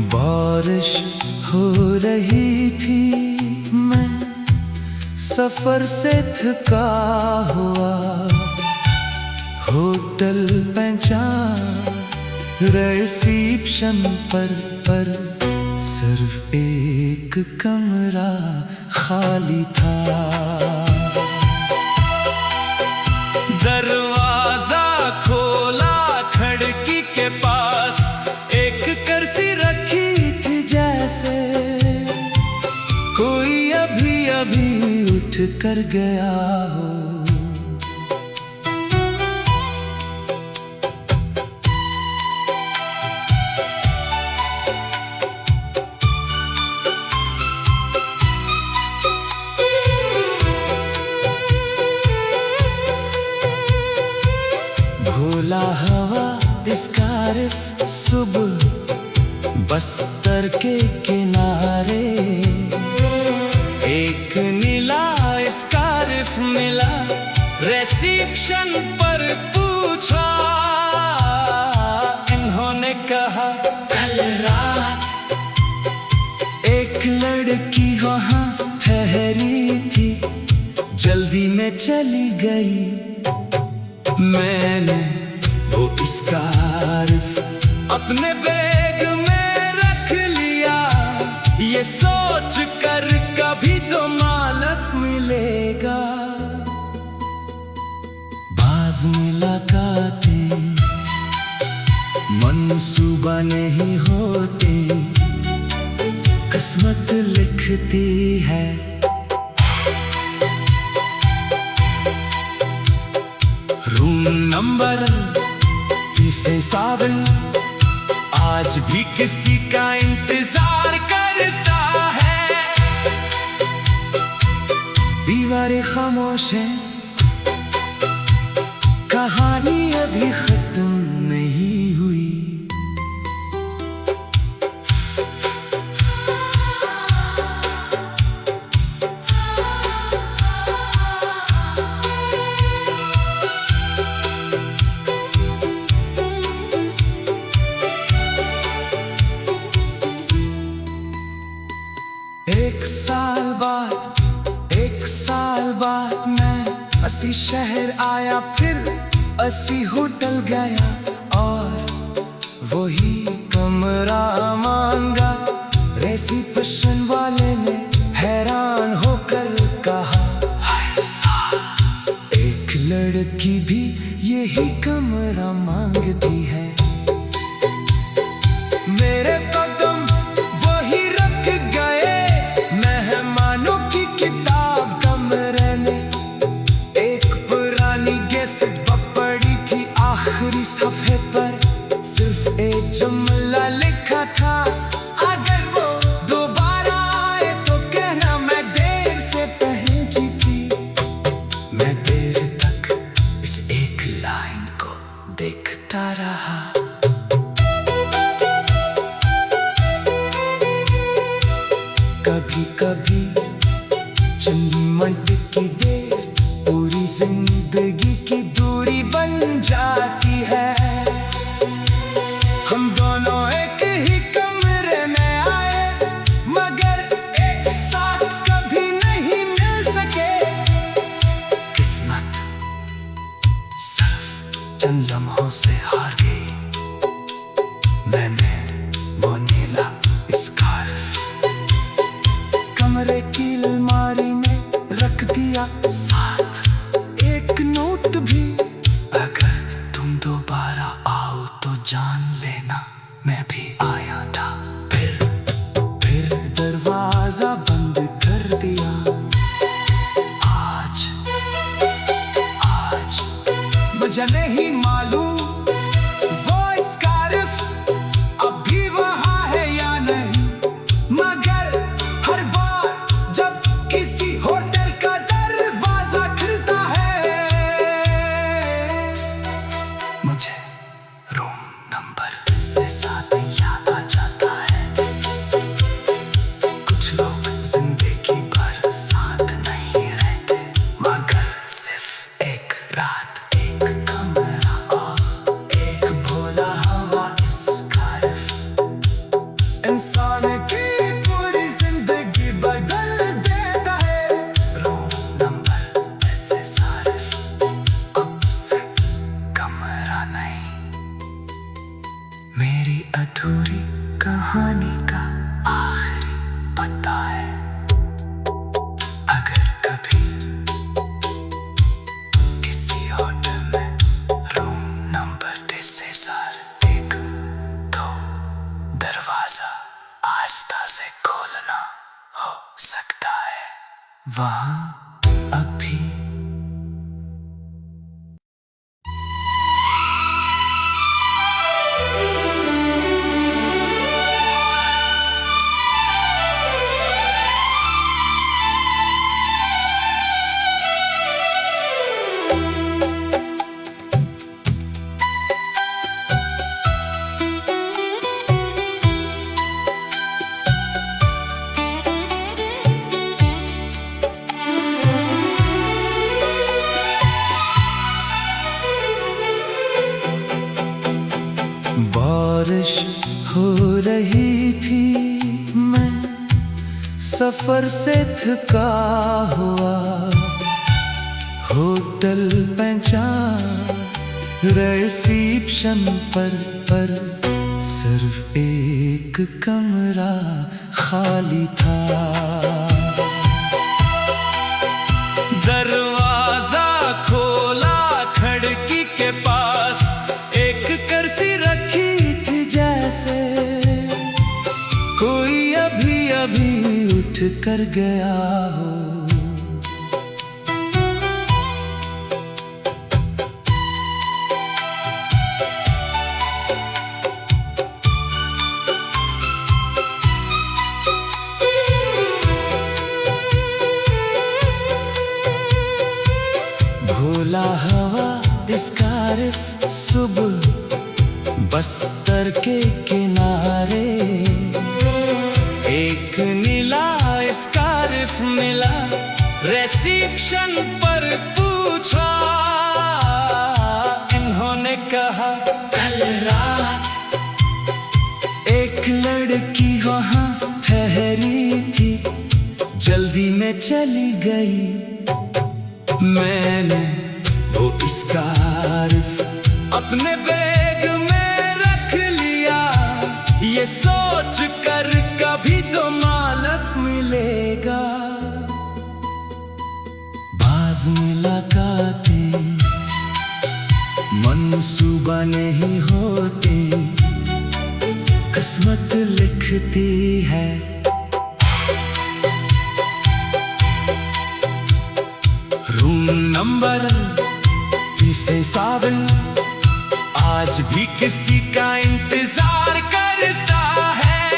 बारिश हो रही थी, मैं सफर से थका हुआ होटल पहुंचा। रिसेप्शन पर सिर्फ एक कमरा खाली था। दरवाजा खोला, खिड़की के पास एक कुर्सी रखी थी, जैसे कोई अभी अभी उठ कर गया हो। भोला हवा स्कार्फ, सुबह बस्तर के किनारे एक नीला स्कार्फ मिला। रिसेप्शन पर पूछा, इन्होंने कहा कल रात एक लड़की वहाँ ठहरी थी, जल्दी में चली गई। मैंने वो स्कार्फ अपने बैग में रख लिया, ये सोच कर कभी तो मालक मिलेगा। बाज़ मुलाकातें मंसूबा नहीं होते, किस्मत लिखती है। रूम नंबर 37 आज भी किसी का इंतजार करता है। दीवारें खामोश हैं, कहानी अभी खत्म नहीं हुई। एक साल बाद मैं असी शहर आया, फिर असी होटल गया और वही कमरा मांगा। रिसेप्शन वाले ने हैरान होकर कहा, हाय साहब, एक लड़की भी यही कमरा मांगती है। मेरे कदम वही रख गए, मेहमानों की किताब कमरे ने। एक पुरानी गैसेट पड़ी थी, आखिरी सफ़े पर सिर्फ एक जुमला लिखा था, अगर वो दोबारा आए तो कहना मैं देर से पहुंची थी। मैं देर तक इस एक लाइन को देखता रहा। कभी कभी चंद मिनट की देर पूरी जिंदगी की दूरी बन जाती है। हम दोनों एक ही कमरे में आए, मगर एक साथ कभी नहीं मिल सके। किस्मत सिर्फ चंद लम्हों से हार गई। मैंने वो नीला स्कार्फ कमरे की अलमारी में रख दिया, साथ एक नोट भी, अगर तुम दोबारा आओ तो जान लेना मैं भी आया था। फिर दरवाजा बंद कर दिया। आज मुझे नहीं मालूम वो स्कार्फ अब भी वहाँ है या नहीं, मगर हर बार जब किसी होटल का दरवाजा खुलता है, मुझे रूम नंबर से 7 याद आ जाता है। कुछ लोग जिंदगी भर साथ नहीं रहते, मगर सिर्फ एक रात एक कमरा मेरी अधूरी कहानी का आखिरी पता है। अगर कभी किसी होटल में रूम नंबर 10,001 तो दरवाजा आस्था से खोलना हो सकता है वहां अभी। बारिश हो रही थी, मैं सफर से थका हुआ होटल पहुंचा। रिसेप्शन पर सिर्फ एक कमरा खाली था। दरवाजा खोला, खिड़की के पास एक कुर्सी रखी थी, जैसे कोई अभी अभी उठ कर गया हो। भोला हवा स्कार्फ, सुबह बस्तर के किनारे एक नीला स्कार्फ मिला। रिसेप्शन पर पूछा, इन्होंने कहा कल रात एक लड़की वहां ठहरी थी, जल्दी में चली गई। मैंने वो स्कार्फ अपने बैग में रख लिया, ये सोच कर कभी तो मालक मिलेगा। बाज मुलाकातें मंसूबा नहीं होते, किस्मत लिखती है। रूम नंबर 10,001 आज भी किसी का इंतजार करता है।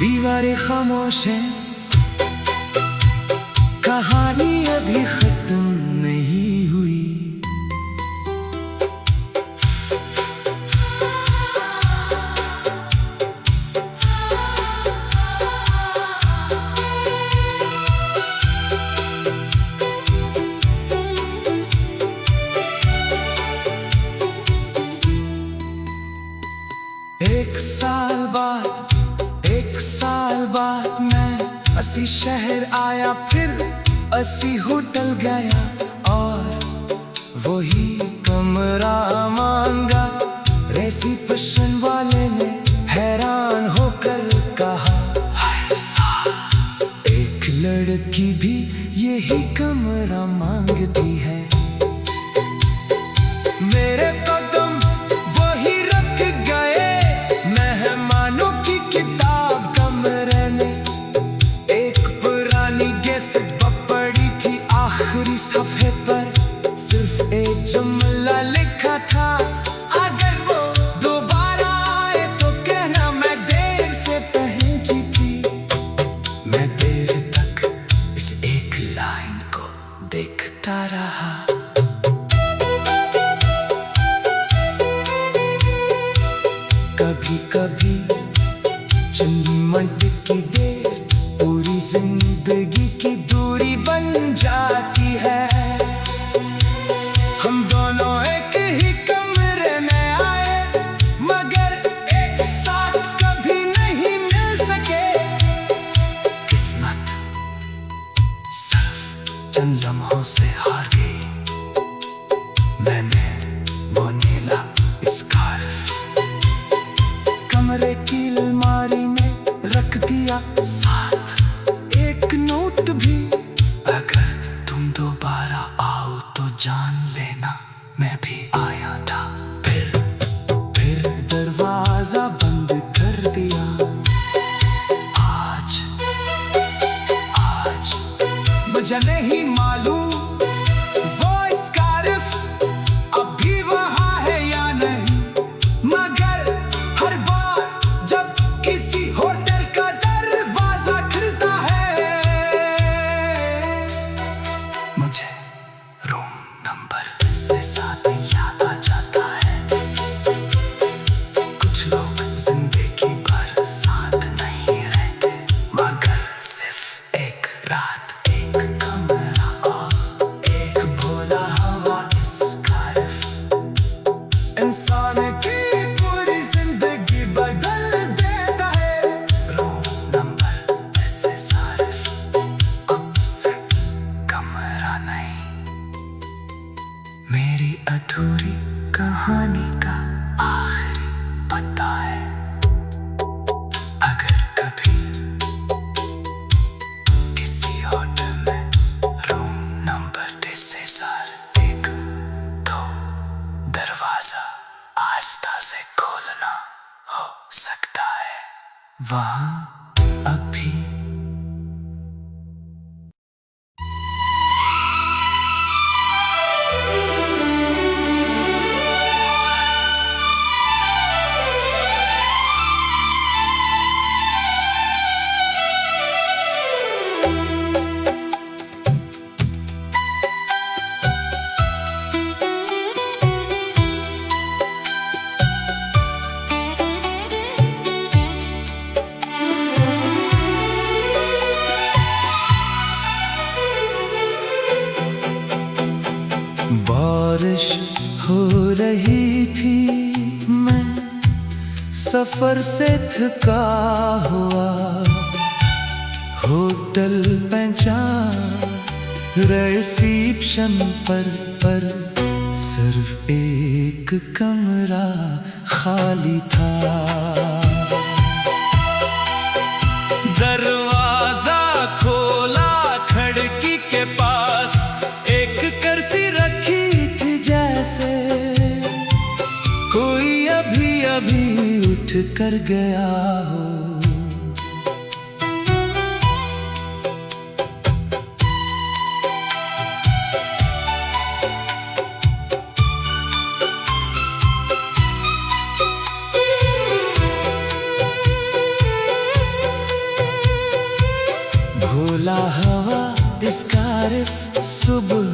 दीवारें खामोश है, कहानी अभी खत्म नहीं हुई। एक साल बाद मैं असी शहर आया, फिर असी होटल गया और वही कमरा मांगा। रिसेप्शन वाले ने हैरान होकर कहा, एक लड़की भी यही कमरा मांगती है। मेरे कदम वही रख गए, मेहमानों की किताब कमरे में एक पुरानी गैस पड़ी थी। आखिरी सफ़े पर सिर्फ एक जुमला लिखा था, अगर वो दोबारा आए तो कहना मैं देर से पहुंची थी। मैं देर तक इस एक लाइन को देखता रहा। कभी कभी चंद मिनट की देर पूरी जिंदगी की दूरी बन जाती है। हम दोनों एक ही कमरे में आए, मगर एक साथ कभी नहीं मिल सके। किस्मत सिर्फ चंद लम्हों से हार गई। मैंने वो नीला आस्था से खोलना हो सकता है वहां अभी। बारिश हो रही थी, मैं सफर से थका हुआ होटल पहुंचा। रिसेप्शन पर सिर्फ एक कमरा खाली था। दरवाजा खोला, खिड़की के पास एक कुर्सी रखी थी, जैसे कोई अभी अभी उठ कर गया हो। भोला हवा स्कार्फ, सुबह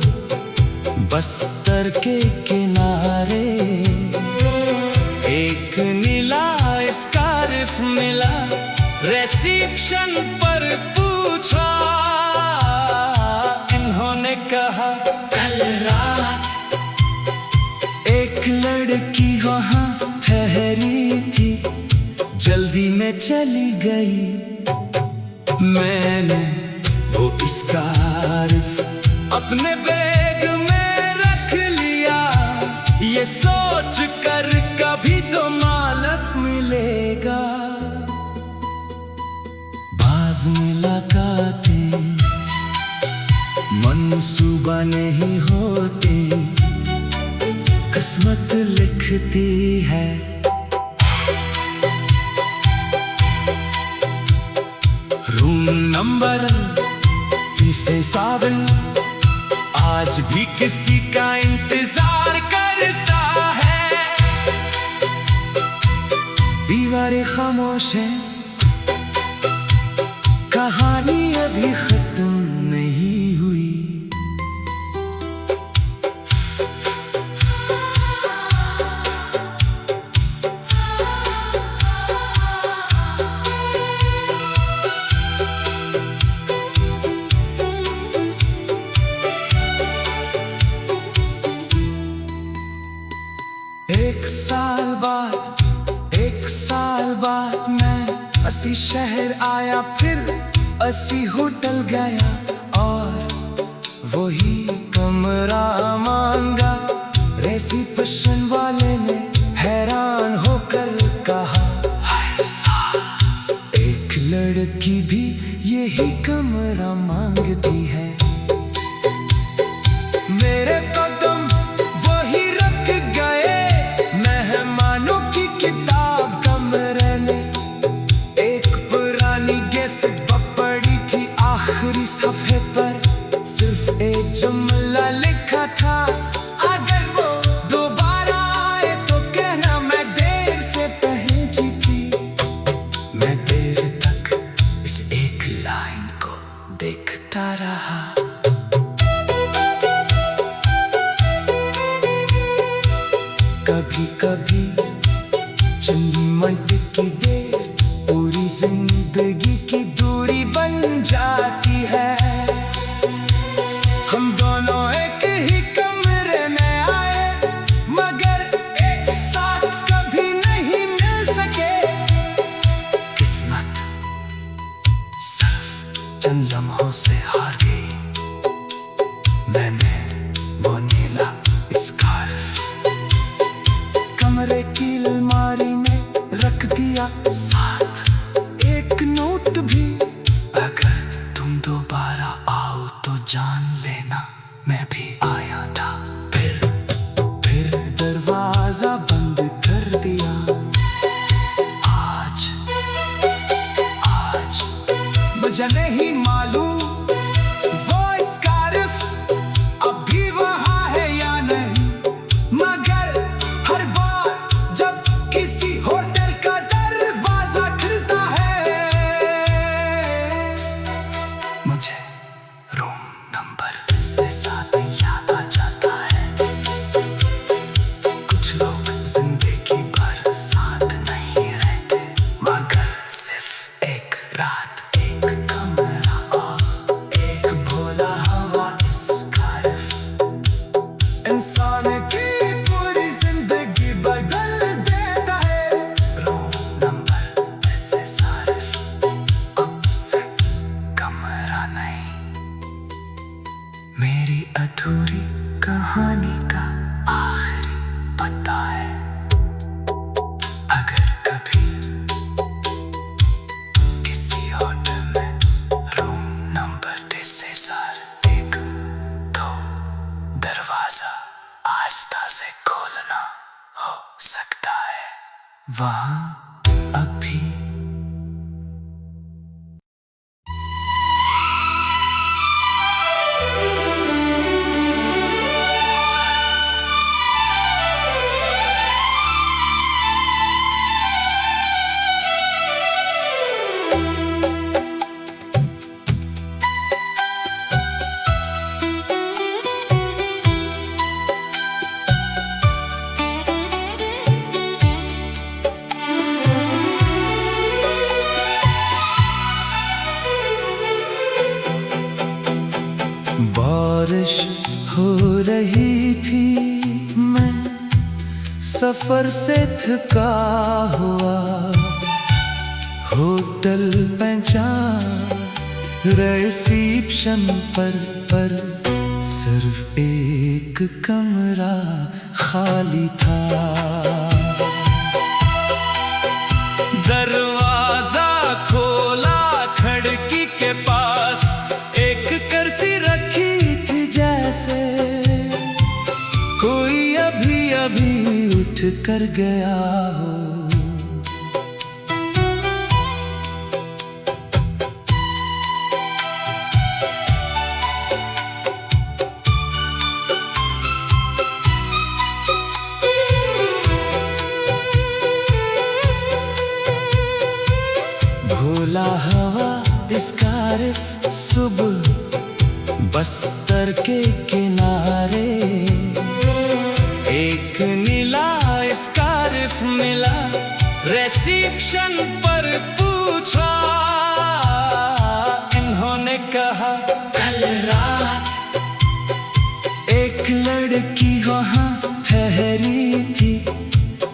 बस्तर के किनारे एक नीला स्कार्फ मिला। रिसेप्शन पर पूछा, इन्होंने कहा कल रात एक लड़की वहां ठहरी थी, जल्दी में चली गई। मैंने वो स्कार्फ अपने बैग में रख लिया, ये सोच कर कभी तो मालक मिलेगा। बाज मुलाकातें मंसूबा नहीं होती, किस्मत लिखती है। रूम नंबर 37 आज भी किसी का इंतजार करता है। दीवारें खामोश है, कहानी अभी खत्म नहीं हुई। एक साल बाद मैं असी शहर आया, फिर असी होटल गया और वही कमरा मांगा। रिसेप्शन वाले ने हैरान होकर कहा, हाय साहब, एक लड़की भी यही कमरा मांगती है। मेरे कदम वही रख गए, मेहमानों की किताब कमरे में एक पुरानी गैसेट पड़ी थी। आखिरी सफ़े पर सिर्फ एक जुमला लिखा था, अगर वो दोबारा आए तो कहना मैं देर से पहुंची थी। मैं देर तक इस एक लाइन को देखता रहा। कभी कभी चंद मिनट की देर पूरी जिंदगी की दूरी बन जाती है। हम दोनों एक ही कमरे में आए, मगर एक साथ कभी नहीं मिल सके। किस्मत सिर्फ चंद लम्हों से हार गई। मैंने वो नीला स्कार्फ कमरे की अलमारी में रख दिया, साथ एक नोट भी, अगर तुम दोबारा आओ तो जान लेना मैं भी आया था। फिर दरवाजा बंद पता है अगर कभी किसी होटल में रूम नंबर डिसेसर 1, 2 दरवाजा आस्था से खोलना हो सकता है वहाँ अभी बारिश हो रही थी, मैं सफर से थका हुआ होटल पहुंचा। रिसेप्शन पर सिर्फ एक कमरा खाली था। दरवाजा खोला, खिड़की के पास एक कुर्सी रखी थी, जैसे कोई अभी अभी उठ कर गया हो। भोला हवा स्कार्फ सुबह बस्तर के किनारे, एक नीला स्कार्फ मिला। रिसेप्शन पर पूछा, इन्होंने कहा कल रात एक लड़की वहाँ ठहरी थी,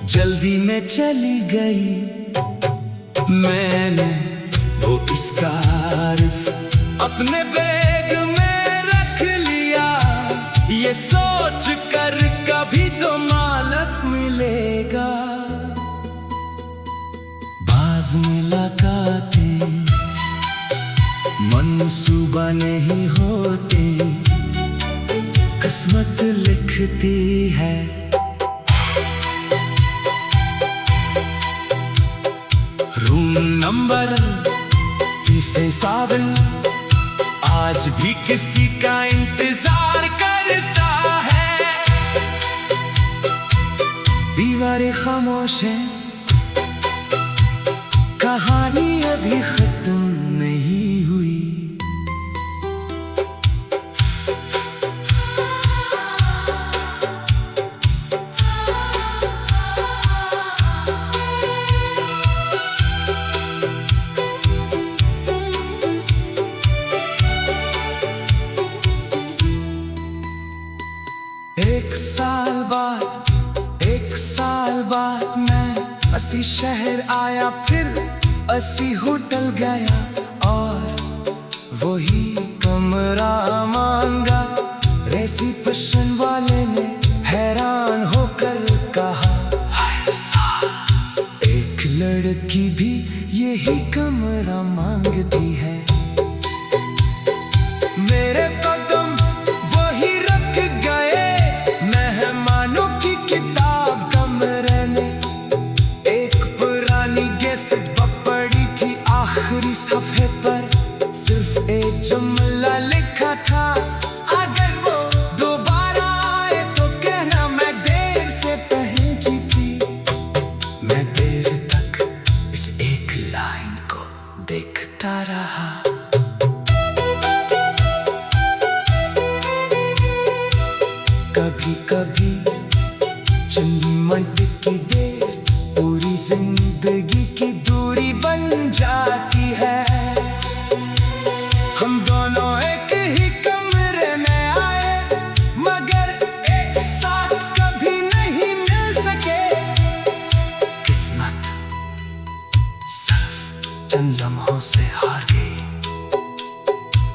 जल्दी में चली गई। मैंने वो स्कार्फ अपने बैग में रख लिया, ये सोच कर कभी तो मालक मिलेगा। बाज मुलाकातें मंसूबा नहीं होते, किस्मत लिखती है। रूम नंबर 37 आज भी किसी का इंतजार करता है। दीवारें खामोश हैं, कहानी अभी खत्म नहीं हुई। एक साल बाद मैं असी शहर आया, फिर असी होटल गया और वही कमरा मांगा। रिसेप्शन वाले ने हैरान होकर कहा, हाय साहब, एक लड़की भी यही कमरा मांगती है। मेरे कदम वही रख गए, मेहमानों की किताब कमरे में। एक पुरानी गैसेट पड़ी थी, आखिरी सफ़े पर सिर्फ एक जुमला लिखा था, अगर वो दोबारा आए तो कहना मैं देर से पहुंची थी। मैं देर तक इस एक लाइन को देखता रहा। कभी कभी चंद मिनट की देर पूरी जिंदगी की दूरी बन जाती है। हम दोनों एक ही कमरे में आए, मगर एक साथ कभी नहीं मिल सके। किस्मत सिर्फ चंद लम्हों से हार गई।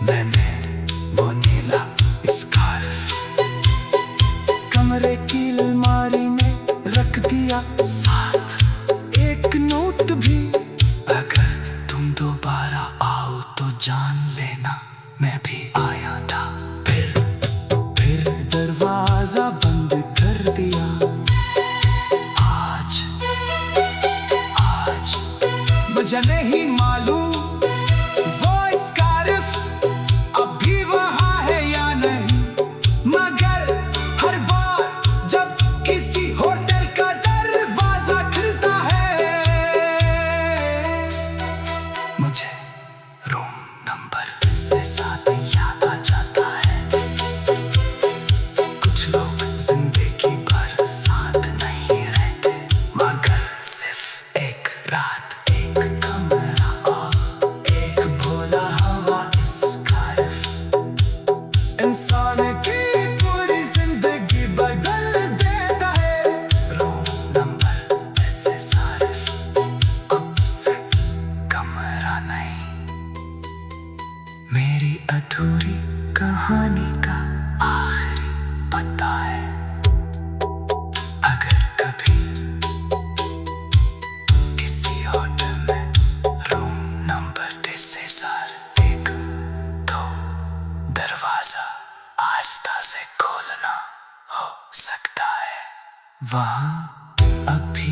मैंने वो नीला स्कार्फ कमरे की अलमारी में दिया साथ एक नोट भी। अगर तुम दोबारा आओ तो जान लेना मैं भी आया था। फिर दरवाजा बंद कर दिया। आज मुझे नहीं मालूम वो स्कार्फ अब भी वहाँ है या नहीं, मगर हर बार जब किसी होटल का दरवाजा खुलता है मुझे रूम नंबर से 7 याद आ जाता है। कुछ लोग जिंदगी भर साथ नहीं रहते, मगर सिर्फ एक रात, एक कमरा और एक भोला हवा स्कार्फ इंसान की पूरी जिंदगी बदल देता है। रूम नंबर ऐसे सार्फ अब से कमरा नहीं। मेरी अधूरी कहानी का आखिरी पता है। अगर कभी किसी होटल में रूम नंबर से 1 2 दरवाजा आस्था से खोलना हो सकता है, वहाँ अभी